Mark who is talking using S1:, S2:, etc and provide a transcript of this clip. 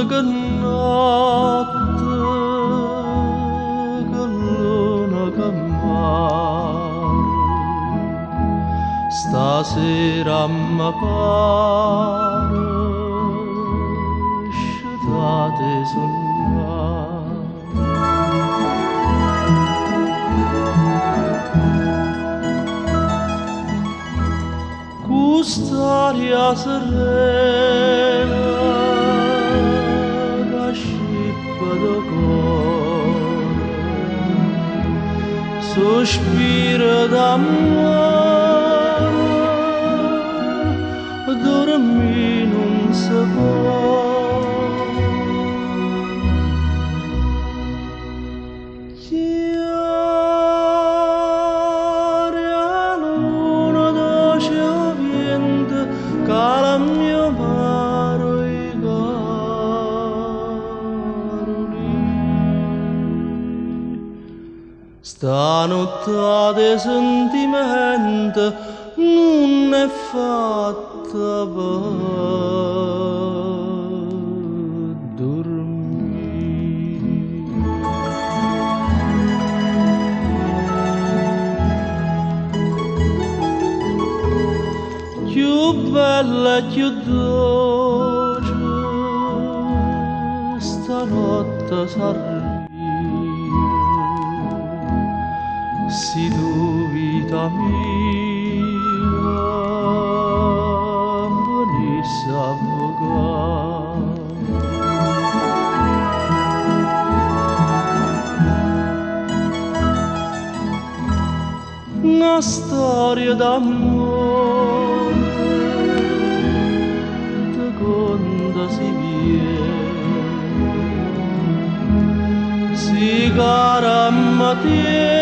S1: Che notte, che luna che mare, stasera mi pare sciutate sul mare. Quest'aria serena sospiro d'amore, dormi non si può. Chiara luna dolce vento, cala mio mare i caroli. Stanotte di sentimento non è fatta per dormire. Più bella e più dolce stanotte sarà. Si tu vita mia venisse a vogare una storia d'amore te conta si viene si cara mattina